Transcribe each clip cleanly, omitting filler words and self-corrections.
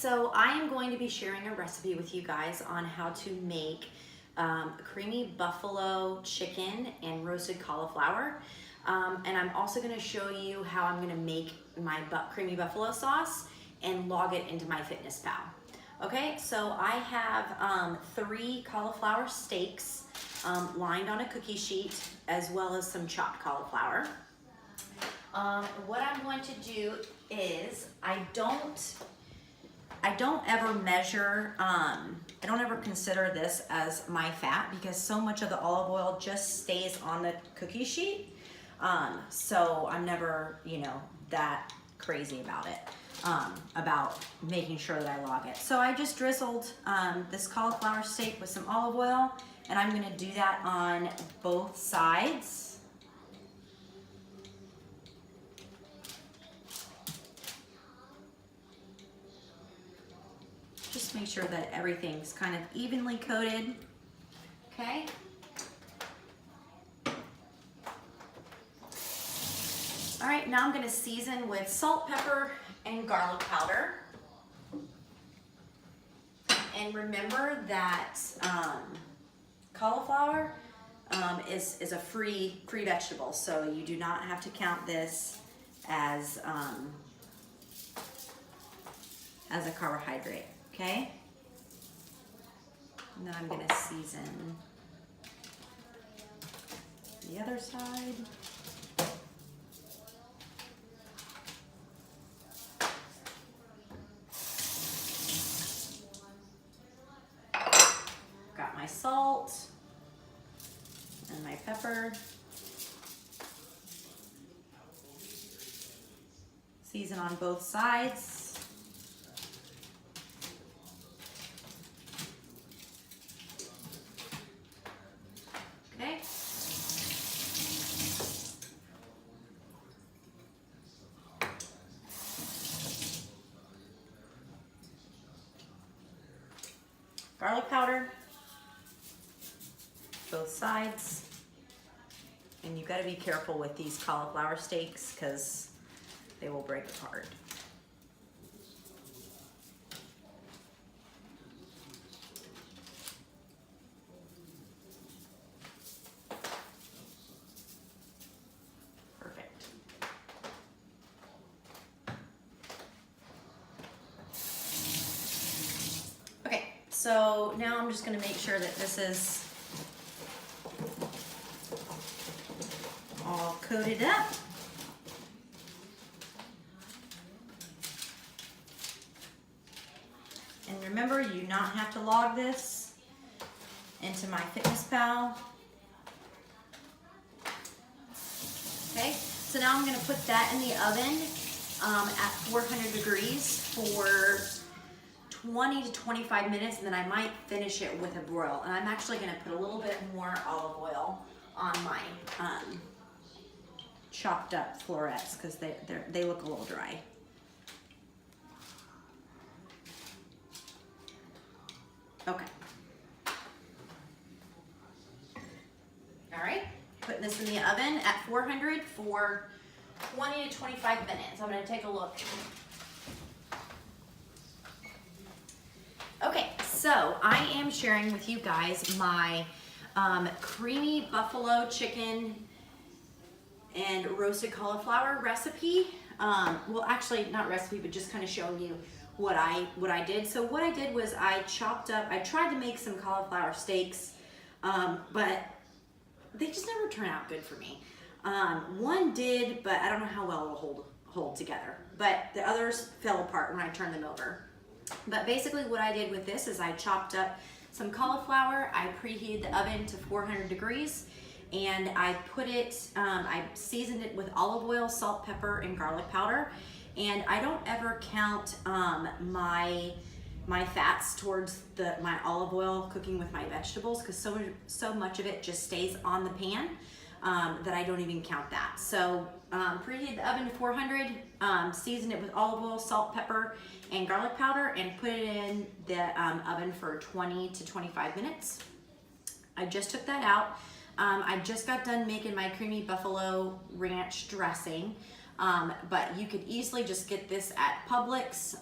so I am going to be sharing a recipe with you guys on how to make creamy buffalo chicken and roasted cauliflower. And I'm also going to show you how I'm going to make my creamy buffalo sauce and log it into MyFitnessPal. Okay, so I have 3 cauliflower steaks lined on a cookie sheet, as well as some chopped cauliflower. What I'm going to do is I don't ever measure, I don't ever consider this as my fat because so much of the olive oil just stays on the cookie sheet. So I'm never, that crazy about it, about making sure that I log it. So I just drizzled this cauliflower steak with some olive oil, and I'm gonna do that on both sides. Just make sure that everything's kind of evenly coated, okay? All right, now I'm gonna season with salt, pepper, and garlic powder. And remember that cauliflower is a free vegetable, so you do not have to count this as a carbohydrate. Okay, and then I'm going to season the other side. Got my salt and my pepper. Season on both sides. Garlic powder, both sides. And you gotta be careful with these cauliflower steaks because they will break apart. Perfect. Okay, so now I'm just gonna make sure that this is all coated up. And remember, you do not have to log this into MyFitnessPal. Okay, so now I'm gonna put that in the oven at 400 degrees for 20 to 25 minutes, and then I might finish it with a broil. And I'm actually gonna put a little bit more olive oil on my chopped up florets because they look a little dry. Okay. All right, putting this in the oven at 400 for 20 to 25 minutes. I'm gonna take a look. Okay, so I am sharing with you guys my creamy buffalo chicken and roasted cauliflower recipe. Well, actually not recipe, but just kind of showing you what I did. So what I did was I tried to make some cauliflower steaks, but they just never turn out good for me. One did, but I don't know how well it'll hold together. But the others fell apart when I turned them over. But basically what I did with this is I chopped up some cauliflower, I preheated the oven to 400 degrees, and I put it, I seasoned it with olive oil, salt, pepper, and garlic powder. And I don't ever count my fats towards my olive oil cooking with my vegetables because so much of it just stays on the pan that I don't even count that. So preheated the oven to 400, seasoned it with olive oil, salt, pepper, and garlic powder, and put it in the oven for 20 to 25 minutes. I just took that out. I just got done making my creamy buffalo ranch dressing. But you could easily just get this at Publix.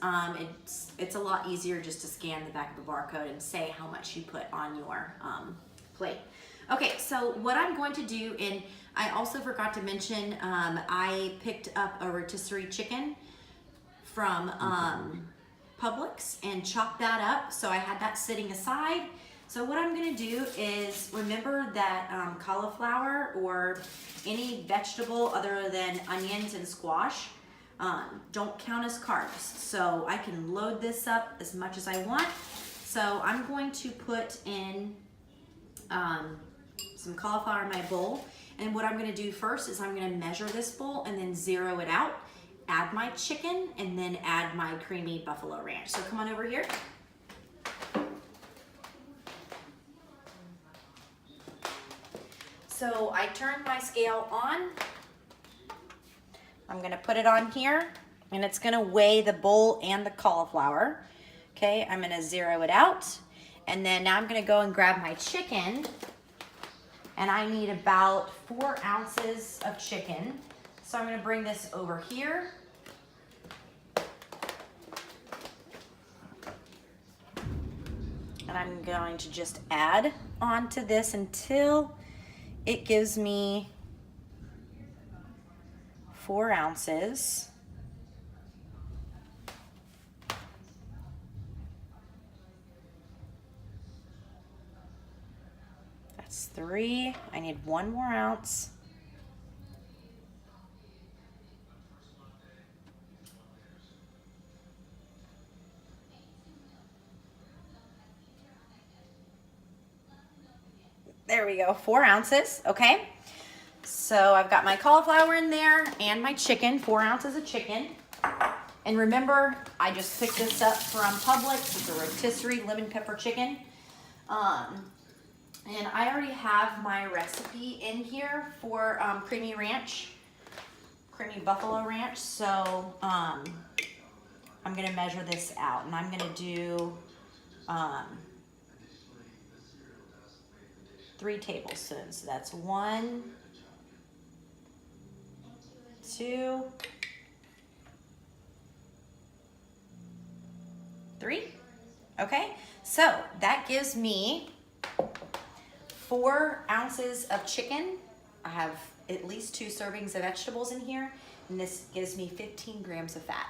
It's a lot easier just to scan the back of the barcode and say how much you put on your plate. Okay, so what I'm going to do, and I also forgot to mention, I picked up a rotisserie chicken from Publix and chopped that up. So I had that sitting aside. So what I'm gonna do is, remember that cauliflower or any vegetable other than onions and squash don't count as carbs. So I can load this up as much as I want. So I'm going to put in some cauliflower in my bowl. And what I'm gonna do first is I'm gonna measure this bowl and then zero it out, add my chicken, and then add my creamy buffalo ranch. So come on over here. So I turned my scale on. I'm gonna put it on here and it's gonna weigh the bowl and the cauliflower. Okay, I'm gonna zero it out. And then now I'm gonna go and grab my chicken, and I need about 4 ounces of chicken. So I'm gonna bring this over here. And I'm going to just add onto this until it gives me 4 ounces. That's 3. I need 1 more ounce. There we go, 4 ounces, okay? So I've got my cauliflower in there and my chicken, 4 ounces of chicken. And remember, I just picked this up from Publix. It's a rotisserie lemon pepper chicken. And I already have my recipe in here for creamy ranch, creamy buffalo ranch. So I'm gonna measure this out, and I'm gonna do 3 tablespoons. So that's 1, 2, 3. Okay, so that gives me 4 ounces of chicken. I have at least 2 servings of vegetables in here, and this gives me 15 grams of fat.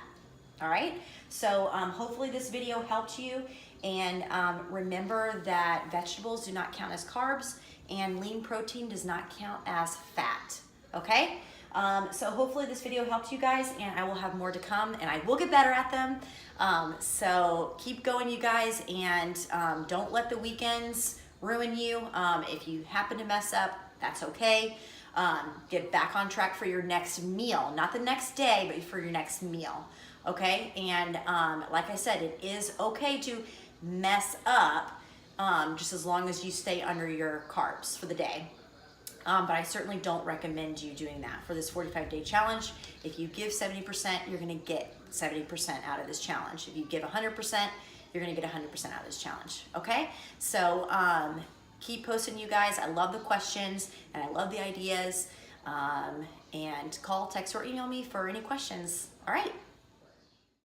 All right, so hopefully this video helped you, and remember that vegetables do not count as carbs, and lean protein does not count as fat, okay? So hopefully this video helped you guys, and I will have more to come, and I will get better at them. So keep going, you guys, and don't let the weekends ruin you. If you happen to mess up, that's okay. Get back on track for your next meal, not the next day, but for your next meal, okay? And like I said, it is okay to mess up, just as long as you stay under your carbs for the day. But I certainly don't recommend you doing that for this 45-day challenge. If you give 70%, you're gonna get 70% out of this challenge. If you give 100%, you're gonna get 100% out of this challenge, okay? So keep posting, you guys. I love the questions and I love the ideas. And call, text, or email me for any questions. All right.